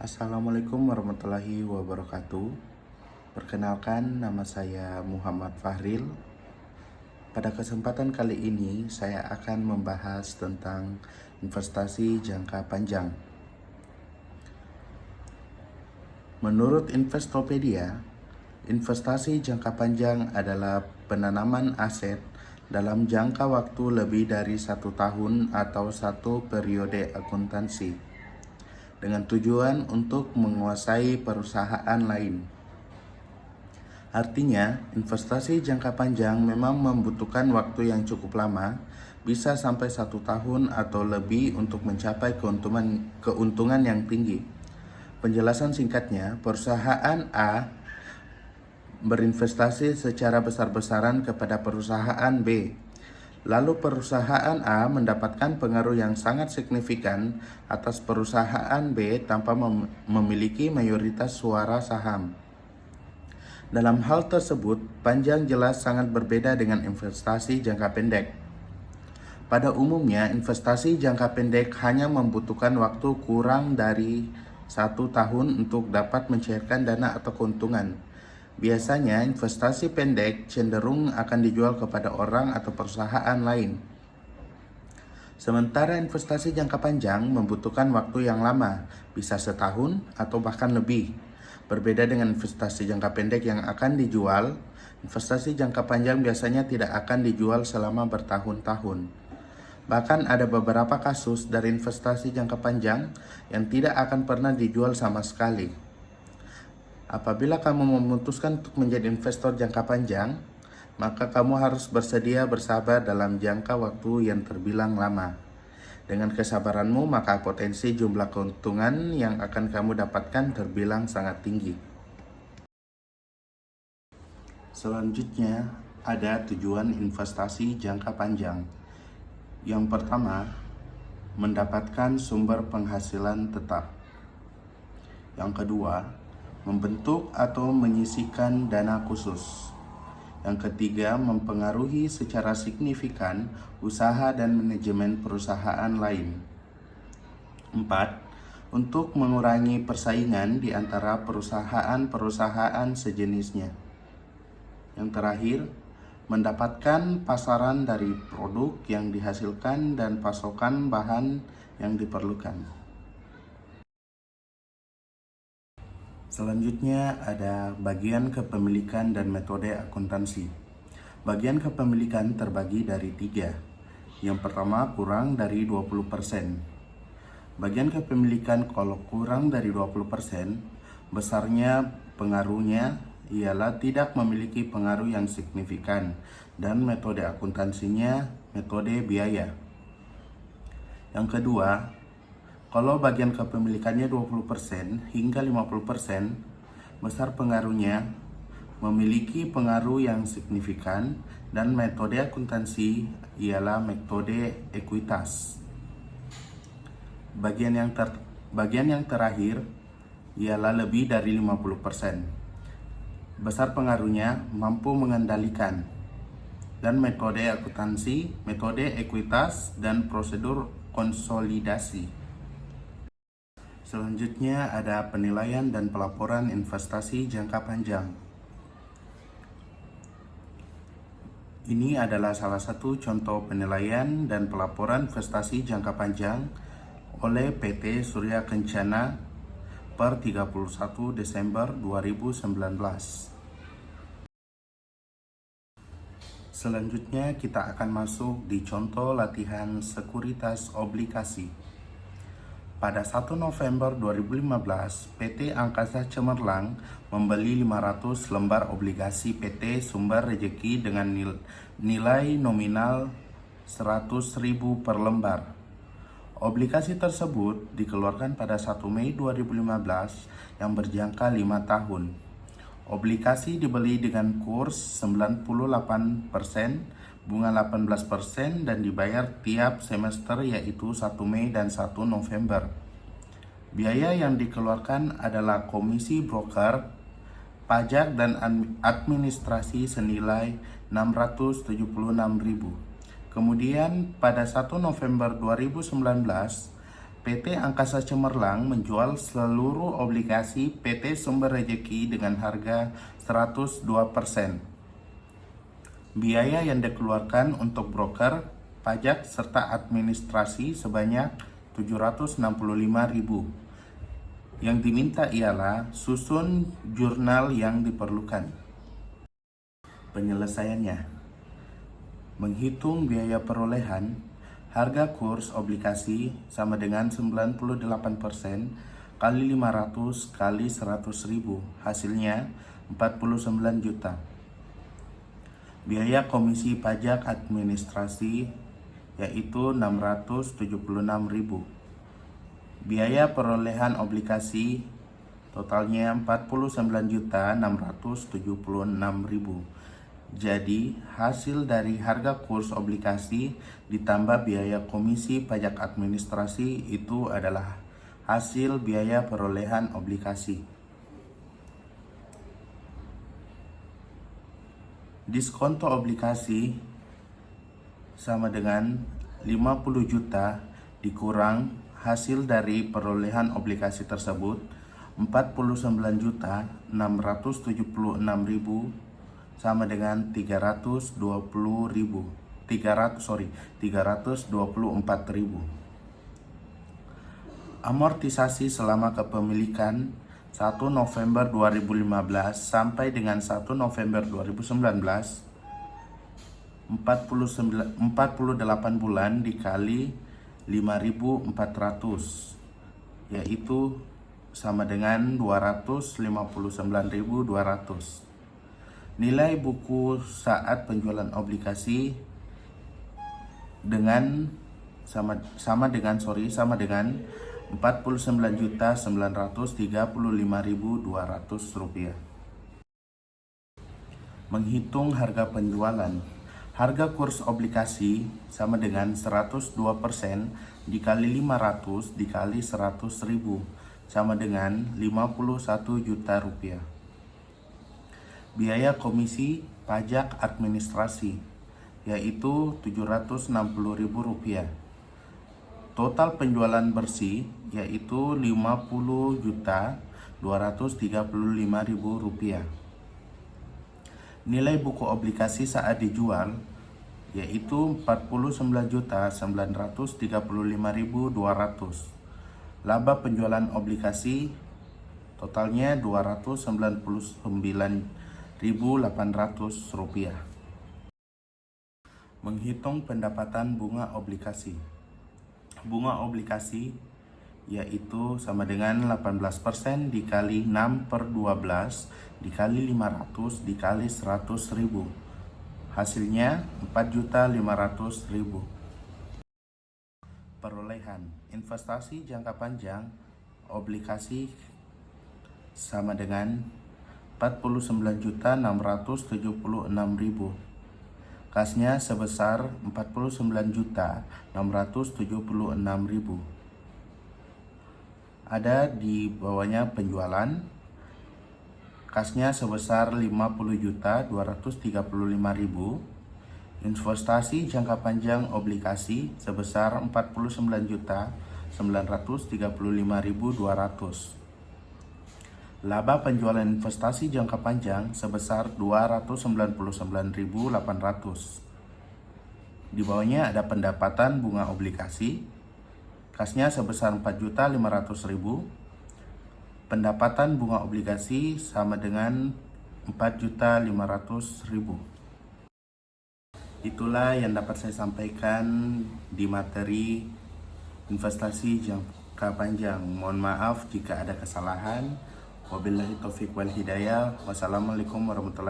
Assalamualaikum warahmatullahi wabarakatuh. Perkenalkan, nama saya Muhammad Fahril. Pada kesempatan kali ini, saya akan membahas tentang investasi jangka panjang. Menurut Investopedia, investasi jangka panjang adalah penanaman aset dalam jangka waktu lebih dari 1 tahun atau satu periode akuntansi, dengan tujuan untuk menguasai perusahaan lain. Artinya, investasi jangka panjang memang membutuhkan waktu yang cukup lama, bisa sampai 1 tahun atau lebih untuk mencapai keuntungan yang tinggi. Penjelasan singkatnya, perusahaan A berinvestasi secara besar-besaran kepada perusahaan B. Lalu perusahaan A mendapatkan pengaruh yang sangat signifikan atas perusahaan B tanpa memiliki mayoritas suara saham. Dalam hal tersebut, panjang jelas sangat berbeda dengan investasi jangka pendek. Pada umumnya, investasi jangka pendek hanya membutuhkan waktu kurang dari 1 tahun untuk dapat mencairkan dana atau keuntungan. Biasanya, investasi pendek cenderung akan dijual kepada orang atau perusahaan lain. Sementara investasi jangka panjang membutuhkan waktu yang lama, bisa setahun atau bahkan lebih. Berbeda dengan investasi jangka pendek yang akan dijual, investasi jangka panjang biasanya tidak akan dijual selama bertahun-tahun. Bahkan ada beberapa kasus dari investasi jangka panjang yang tidak akan pernah dijual sama sekali. Apabila kamu memutuskan untuk menjadi investor jangka panjang, maka kamu harus bersedia bersabar dalam jangka waktu yang terbilang lama. Dengan kesabaranmu, maka potensi jumlah keuntungan yang akan kamu dapatkan terbilang sangat tinggi. Selanjutnya, ada tujuan investasi jangka panjang. Yang pertama, mendapatkan sumber penghasilan tetap. Yang kedua, membentuk atau menyisihkan dana khusus. Yang ketiga, mempengaruhi secara signifikan usaha dan manajemen perusahaan lain. 4. Untuk mengurangi persaingan di antara perusahaan-perusahaan sejenisnya. Yang terakhir, mendapatkan pasaran dari produk yang dihasilkan dan pasokan bahan yang diperlukan. Selanjutnya ada bagian kepemilikan dan metode akuntansi. Bagian kepemilikan terbagi dari 3. Yang pertama, kurang dari 20%. Bagian kepemilikan kalau kurang dari 20%, besarnya pengaruhnya ialah tidak memiliki pengaruh yang signifikan dan metode akuntansinya metode biaya. Yang kedua, kalau bagian kepemilikannya 20% hingga 50%, besar pengaruhnya, memiliki pengaruh yang signifikan, dan metode akuntansi ialah metode ekuitas. Bagian yang terakhir ialah lebih dari 50%. Besar pengaruhnya, mampu mengendalikan, dan metode akuntansi, metode ekuitas, dan prosedur konsolidasi. Selanjutnya ada penilaian dan pelaporan investasi jangka panjang. Ini adalah salah satu contoh penilaian dan pelaporan investasi jangka panjang oleh PT Surya Kencana per 31 Desember 2019. Selanjutnya kita akan masuk di contoh latihan sekuritas obligasi. Pada 1 November 2015, PT Angkasa Cemerlang membeli 500 lembar obligasi PT Sumber Rejeki dengan nilai nominal 100.000 per lembar. Obligasi tersebut dikeluarkan pada 1 Mei 2015 yang berjangka 5 tahun. Obligasi dibeli dengan kurs 98%, bunga 18%, dan dibayar tiap semester yaitu 1 Mei dan 1 November. Biaya yang dikeluarkan adalah komisi broker, pajak dan administrasi senilai 676.000. Kemudian pada 1 November 2019 PT Angkasa Cemerlang menjual seluruh obligasi PT Sumber Rejeki dengan harga 102%. Biaya yang dikeluarkan untuk broker, pajak, serta administrasi sebanyak 765.000. Yang diminta ialah susun jurnal yang diperlukan. Penyelesaiannya, menghitung biaya perolehan, harga kurs obligasi sama dengan 98% kali 500 kali 100.000, hasilnya 49 juta. Biaya komisi pajak administrasi yaitu 676.000. Biaya perolehan obligasi totalnya 49.676.000. Jadi, hasil dari harga kurs obligasi ditambah biaya komisi pajak administrasi itu adalah hasil biaya perolehan obligasi. Diskonto obligasi sama dengan 50 juta dikurang hasil dari perolehan obligasi tersebut 49.676.000 sama dengan 324.000. Amortisasi selama kepemilikan 1 November 2015 sampai dengan 1 November 2019, 48 bulan dikali 5.400, yaitu sama dengan 259.200. Nilai buku saat penjualan obligasi sama dengan 49.935.200 rupiah. Menghitung harga penjualan, harga kurs obligasi sama dengan 102% dikali 500 dikali 100.000 sama dengan 51 juta rupiah. Biaya komisi pajak administrasi yaitu 760.000 rupiah. Total penjualan bersih yaitu 50.235.000 rupiah. Nilai buku obligasi saat dijual yaitu 49.935.200. Laba penjualan obligasi totalnya 299.800 rupiah. Menghitung pendapatan bunga obligasi. Bunga obligasi yaitu sama dengan 18% dikali 6/12 dikali 500 dikali 100.000. Hasilnya 4.500.000. Perolehan investasi jangka panjang obligasi sama dengan 49.676.000. Kasnya sebesar 49.676.000. Ada di bawahnya penjualan. Kasnya sebesar 50.235.000. Investasi jangka panjang obligasi sebesar 49.935.200. Laba penjualan investasi jangka panjang sebesar 299.800. Di bawahnya ada pendapatan bunga obligasi. Kasnya sebesar 4.500.000. Pendapatan bunga obligasi sama dengan 4.500.000. Itulah yang dapat saya sampaikan di materi investasi jangka panjang. Mohon maaf jika ada kesalahan. Wabillahi taufiq wal hidayah. Wassalamualaikum warahmatullahi wabarakatuh.